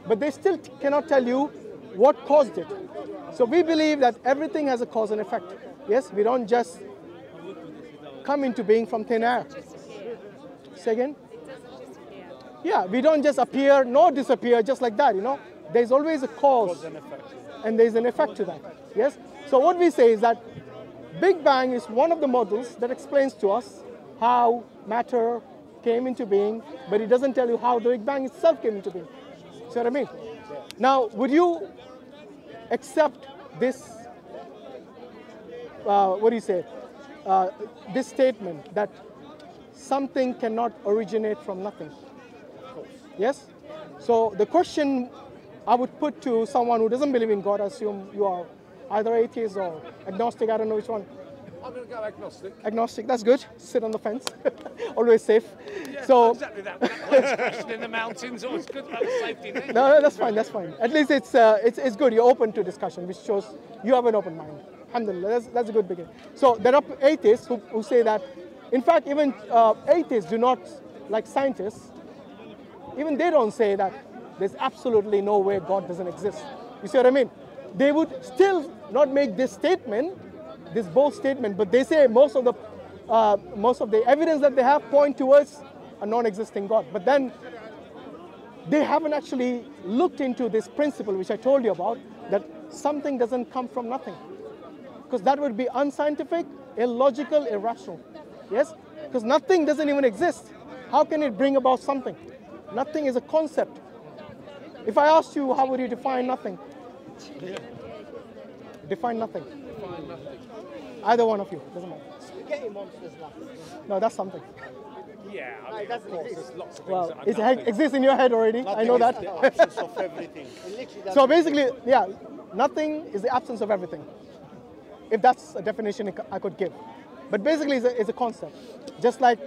but they still cannot tell you what caused it. So we believe that everything has a cause and effect. Yes, we don't just come into being from thin air. Say again? Yeah, we don't just appear nor disappear just like that, you know. There's always a cause and there's an effect to that. Yes? So what we say is that Big Bang is one of the models that explains to us how matter came into being, but it doesn't tell you how the Big Bang itself came into being. See what I mean? Now, would you accept this, what do you say, this statement that something cannot originate from nothing? Yes? So the question I would put to someone who doesn't believe in God, I assume you are either atheist or agnostic, I don't know which one. I'm going to go agnostic. Agnostic, that's good. Sit on the fence. Always safe. Yeah, so exactly that. Plane's crashing in the mountains, always good to have a safety net. No, that's fine, that's fine. At least it's good. You're open to discussion, which shows you have an open mind. Alhamdulillah, that's a good beginning. So there are atheists who say that, in fact, even atheists do not, like scientists, even they don't say that there's absolutely no way God doesn't exist. You see what I mean? They would still not make this statement, this bold statement, but they say most of the evidence that they have point towards a non-existing God. But then they haven't actually looked into this principle which I told you about, that something doesn't come from nothing. Because that would be unscientific, illogical, irrational. Yes? Because nothing doesn't even exist. How can it bring about something? Nothing is a concept. If I asked you, how would you define nothing? Define nothing. Define nothing. Either one of you, doesn't matter. Spaghetti monsters laugh. No, that's something. Yeah, I mean, it doesn't of course, exist. there's lots of things Well, that are it nothing. exists in your head already. I know that. The absence of everything. It literally So doesn't basically, yeah, nothing is the absence of everything. If that's a definition I could give. But basically, it's a concept. Just like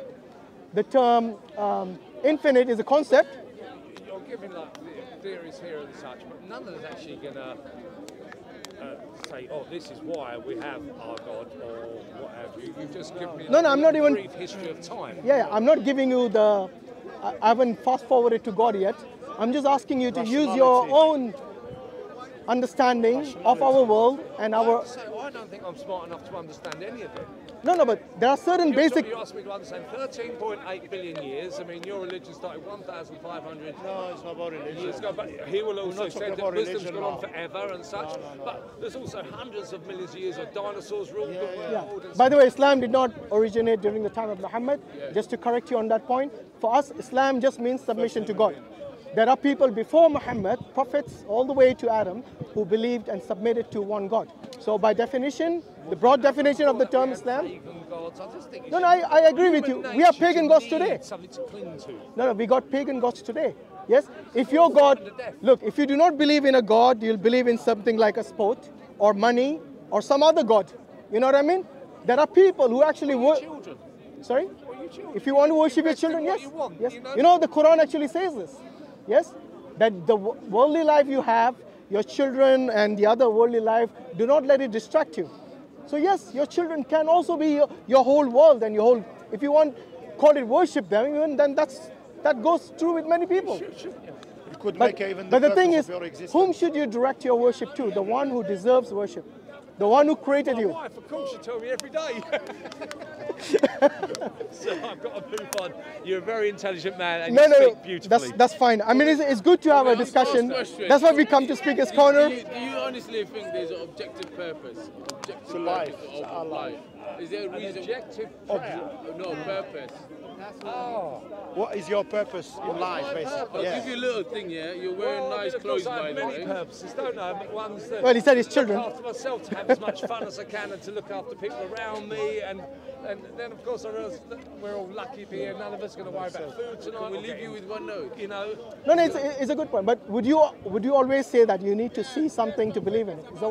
the term infinite is a concept. You're giving like theories here and such, but none of us actually going to say, oh, this is why we have our God or what have you. You've just given me I'm not even brief history of time. Yeah, I'm not giving you I haven't fast forwarded to God yet. I'm just asking you to use your own understanding of our world and our... I don't think I'm smart enough to understand any of it. No, but there are certain basic... You asked me to understand 13.8 billion years. I mean, your religion started 1,500 No, it's not about religion. years ago, but he will also not say talking that about wisdom's religion gone on now. forever and such. No. But there's also hundreds of millions of years of dinosaurs ruled the Yeah. world. and By the way, Islam did not originate during the time of Muhammad. Yeah. Just to correct you on that point, for us, Islam just means submission to God. There are people before Muhammad, prophets all the way to Adam, who believed and submitted to one God. So by definition, the broad definition of the term Islam... Pagan gods. I just think No, I agree with you. We have pagan gods today. Something to cling to. No, we got pagan gods today. Yes? If your God... Look, if you do not believe in a God, you'll believe in something like a sport or money or some other God. You know what I mean? There are people who actually... Children. Sorry? Well, you children. If you want to worship your children, What yes. you want, Yes. you know? The Quran actually says this. Yes? That the worldly life you have, your children and the other worldly life, do not let it distract you. So yes, your children can also be your whole world and your whole... If you want, call it worship them, even then that goes through with many people. You could But, make even but the thing purpose is, of your existence. whom should you direct your worship to? The one who deserves worship. The one who created My you. wife, of course, you tell me every day. So I've got to move on. You're a very intelligent man and you speak beautifully. That's fine. I mean, it's good to have a discussion. That's why we come to Speaker's Corner. Do you honestly think there's an objective purpose? Objective To life, purpose to our of life. Is there a reason? Objective No, purpose. What is your purpose in life, I'll basically? give you a little thing, yeah? You're wearing nice clothes, I by have the many way. purposes, don't I? But one's that Well, he said his children. look after myself, to have as much fun as I can, and to look after people around me, and then of course I realise that we're all lucky to be here. None of us are going to worry about food tonight. Can we leave you with one note? You know. No, it's a good point. But would you always say that you need to see something to believe in it? Is that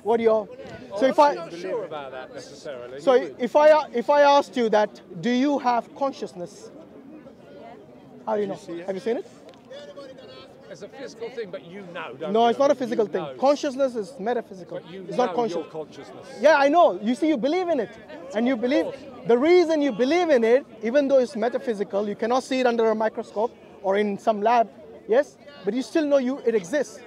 what you're? So if I'm not sure about that necessarily. So if I asked you that, do you have consciousness? How do you know? Have you seen it? It's a physical thing, but you know, don't No, you? it's not a You physical thing. know. Consciousness is metaphysical. But you It's know not conscious. your consciousness. Yeah, I know. You see, you believe in it. And you believe, the reason you believe in it, even though it's metaphysical, you cannot see it under a microscope or in some lab, yes, but you still know it exists.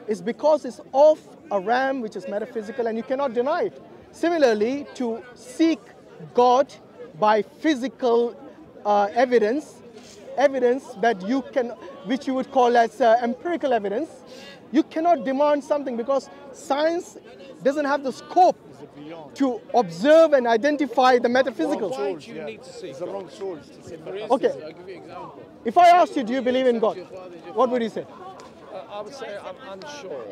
It's because it's of a realm which is metaphysical and you cannot deny it. Similarly, to seek God by physical evidence that you can, which you would call as empirical evidence, you cannot demand something because science doesn't have the scope to observe and identify the metaphysical. Why do you need to see It's the wrong source. Okay, I'll give you an example. if I asked you, do you believe in God? What would you say? I would say I'm unsure.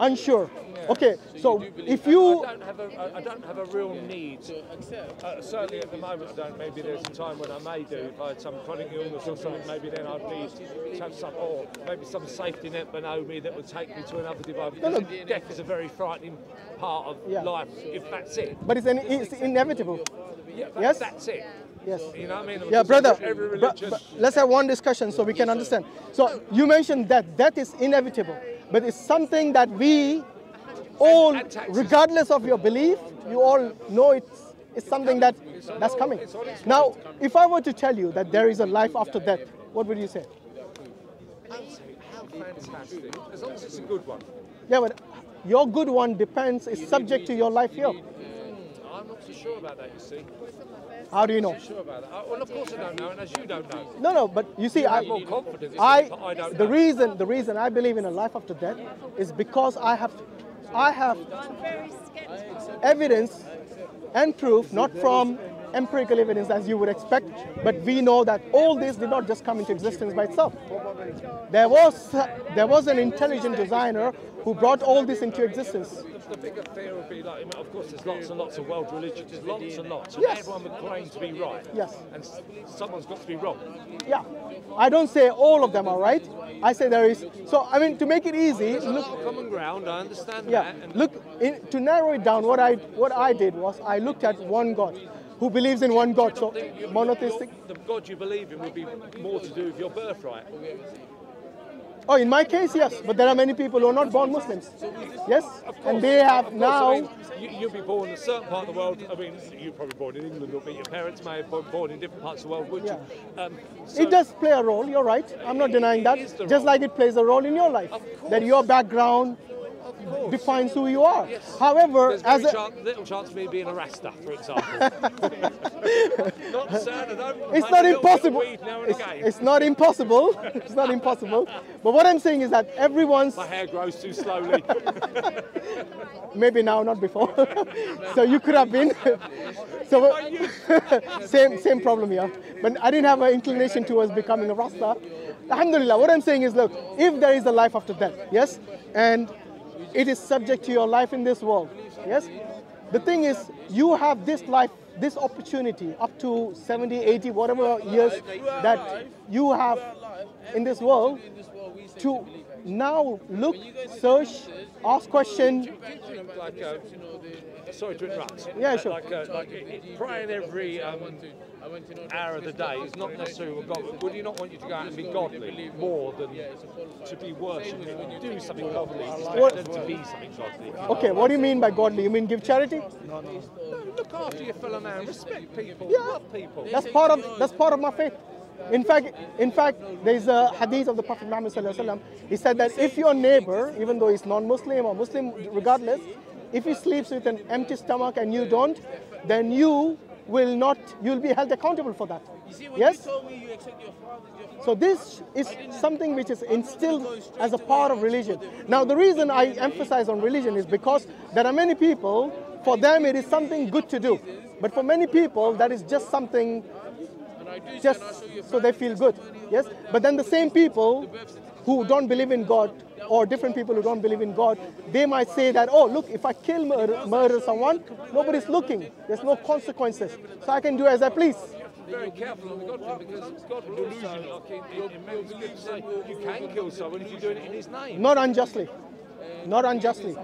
Unsure. Okay, so if I you, don't have a real need. Certainly at the moment I don't. Maybe there's a time when I may do. If I had some chronic illness or something, maybe then I'd need to have some, or maybe some safety net below me that would take me to another divide. Because death is a very frightening part of life, if that's it. but it's inevitable. Yeah, but Yes? that's it. Yes. You know what I mean? Yeah, Because brother, every religion. let's have one discussion so we can understand. So you mentioned that death is inevitable, but it's something that we all, And taxes. regardless of your belief, you all know it's something that's coming. Now, if I were to tell you that there is a life after death, what would you say? How fantastic. As long as it's a good one. Yeah, but your good one depends, is subject to your life here. I'm not so sure about that, you see. How do you know? Sure about that. Well, of course I don't know, and as you don't know. No, but you see, You have more confidence, but I don't the know. reason I believe in a life after death is because I have evidence and proof, not from empirical evidence as you would expect, but we know that all this did not just come into existence by itself. There was an intelligent designer who brought all this into existence. The bigger fear would be like, of course, there's lots and lots of world religions, lots and lots, and Yes. everyone would claim to be right. Yes. And someone's got to be wrong. Yeah, I don't say all of them are right. I say there is. So I mean, to make it easy, There's a look. lot of common ground. I understand Yeah, that. And look. To narrow it down, what I did was I looked at one God, who believes in one God. So monotheistic. the God you believe in would be more to do with your birthright. Oh, in my case, yes. But there are many people who are not born Muslims. Yes, and they have now. I mean, you'll be born in a certain part of the world. I mean, you're probably born in England, but your parents may have been born in different parts of the world, would you? So It does play a role, you're right. I'm not denying that. It is the Just role. like it plays a role in your life. Of course. That your background of course. defines who you are. Yes. However, There's as very little chance of me being a Rasta, for example. Not certain. it's not impossible. Now and again. It's not impossible. It's not impossible. But what I'm saying is that everyone's, My hair grows too slowly. maybe now, not before. So you could have been. So same problem here. But I didn't have an inclination towards becoming a Rasta. Alhamdulillah, what I'm saying is, look, if there is a life after death, yes, and it is subject to your life in this world, yes, the thing is, you have this life, this opportunity up to 70, 80, whatever years that you have in this world to now look, search, ask questions. Like, sorry to interrupt. Yeah, sure. Like praying every hour of the day is not necessarily what God. Would you not want you to go out and be godly more than to be worshipped? Do something godly than to be something godly. Okay, what do you mean by godly? You mean give charity? No, look after your fellow man. Respect people. Yeah. Love people. That's part of my faith. In fact, there's a hadith of the Prophet Muhammad sallallahu alaihi wasallam. He said that if your neighbor, even though he's non-Muslim or Muslim, regardless, if he sleeps with an empty stomach and you don't, then you'll be held accountable for that. Yes? So this is something which is instilled as a part of religion. Now the reason I emphasize on religion is because there are many people, for them it is something good to do. But for many people that is just something just so they feel good. Yes? But then the same people who don't believe in God, or different people who don't believe in God, they might say that, oh, look, if I kill, murder someone, nobody's looking. There's no consequences. So I can do as I please. Very careful on the God thing, because God will delusion, like in many scriptures say, you can kill someone if you're doing it in his name. Not unjustly. Not unjustly.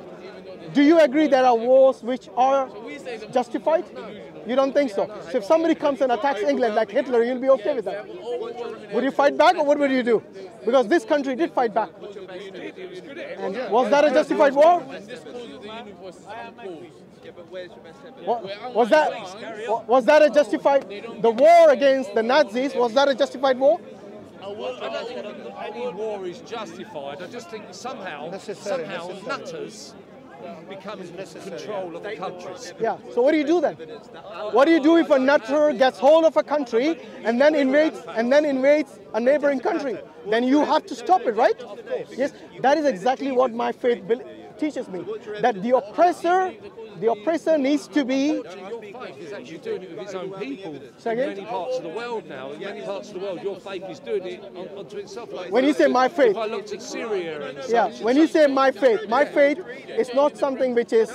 Do you agree there are wars which are justified? You don't think so? So if somebody comes and attacks England like Hitler, you'll be okay with that? Would you fight back, or what would you do? Because this country did fight back. And was that a justified war? Was that a justified, the war against the Nazis, was that a justified war? don't think any war is justified. I just think somehow nutters become in control of the countries. Yeah, so what do you do then? What do you do if a nutter gets hold of a country and then invades a neighboring country? Then you have to stop it, right? Yes, that is exactly what my faith teaches me. That the oppressor needs to be... Your faith is actually doing it with its own people in many parts of the world now. In many parts of the world, your faith is doing it onto itself. Like, when you say my faith... If I looked at Syria and yeah, when you say my faith is not something which is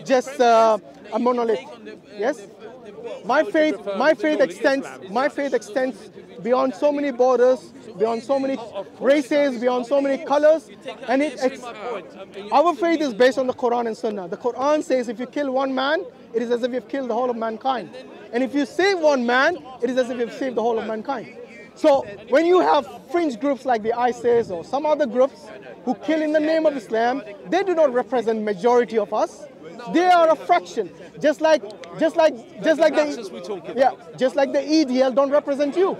just a monolith. Yes? My faith extends beyond so many borders, beyond so many races, beyond so many colors, and our faith is based on the Quran and Sunnah. The Quran says if you kill one man, it is as if you've killed the whole of mankind. And if you save one man, it is as if you've saved the whole of mankind. So when you have fringe groups like the ISIS or some other groups who kill in the name of Islam, they do not represent majority of us. They are a fraction, just like the EDL don't represent you.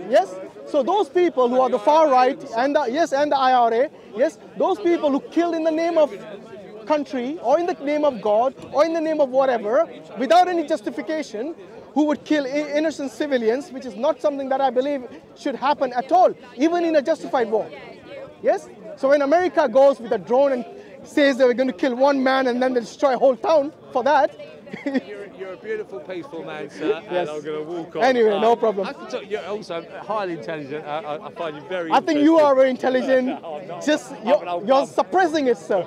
Yes. So those people who are the far right and the IRA, yes, those people who kill in the name of country or in the name of God or in the name of whatever, without any justification, who would kill innocent civilians, which is not something that I believe should happen at all, even in a justified war. Yes. So when America goes with a drone and says they were going to kill one man and then they destroy a whole town for that. You're a beautiful, peaceful man, sir, yes. And I'm going to walk on. Anyway, no problem. I can tell you're also highly intelligent. I find you very I think you are very intelligent. Just, you're suppressing it, sir.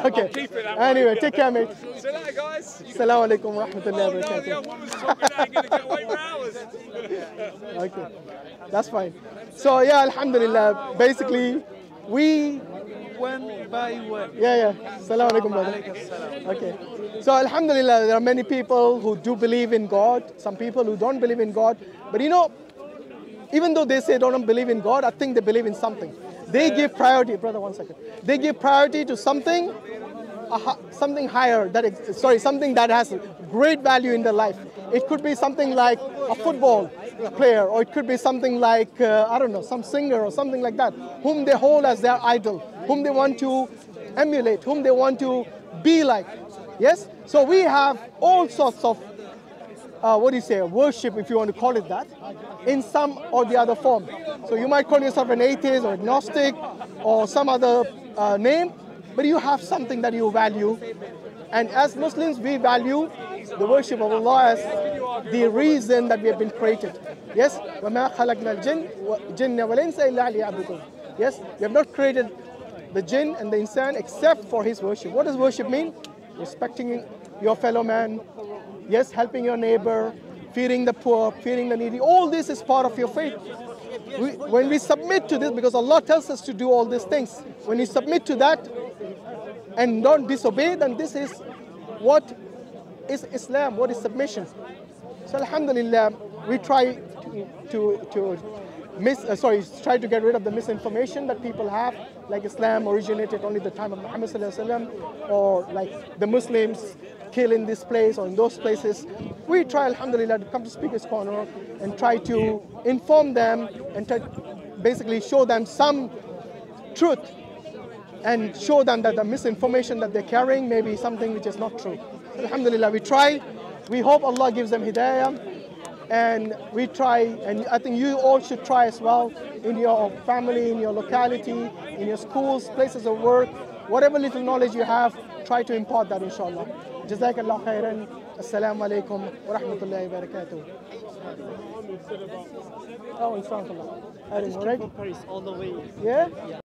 Okay. Anyway, take care, mate. See you later, guys. Assalamu alaikum wa rahmatullahi wa barakatuh. The other one was talking now, you're going to get away for hours. Okay, that's fine. So, yeah, alhamdulillah, basically, When by when? Yeah. Assalamu alaikum, brother. Okay. So, alhamdulillah, there are many people who do believe in God, some people who don't believe in God. But you know, even though they say they don't believe in God, I think they believe in something. They give priority, brother, 1 second. They give priority to something higher, something that has great value in their life. It could be something like a football player, or it could be something like, I don't know, some singer or something like that, whom they hold as their idol, whom they want to emulate, whom they want to be like. Yes? So we have all sorts of, worship, if you want to call it that, in some or the other form. So you might call yourself an atheist or agnostic or some other name, but you have something that you value. And as Muslims, we value the worship of Allah as the reason that we have been created. Yes? Yes? We have not created the jinn and the insan except for his worship. What does worship mean? Respecting your fellow man, yes, helping your neighbor, feeding the poor, feeding the needy. All this is part of your faith. When we submit to this, because Allah tells us to do all these things, when you submit to that and don't disobey, then this is what is Islam, what is submission. So alhamdulillah, we try try to get rid of the misinformation that people have, like Islam originated only the time of Muhammad sallallahu alaihi wasallam, or like the Muslims kill in this place or in those places. We try, alhamdulillah, to come to Speaker's Corner and try to inform them and basically show them some truth and show them that the misinformation that they're carrying may be something which is not true. Alhamdulillah, we try. We hope Allah gives them hidayah. And we try, and I think you all should try as well, in your family, in your locality, in your schools, places of work, whatever little knowledge you have, try to impart that, inshallah. Jazak Allah Khair. Assalamu alaikum wa rahmatullahi wa barakatuh. Oh, in front of Allah. All right? Paris all the way. Yeah? Yeah.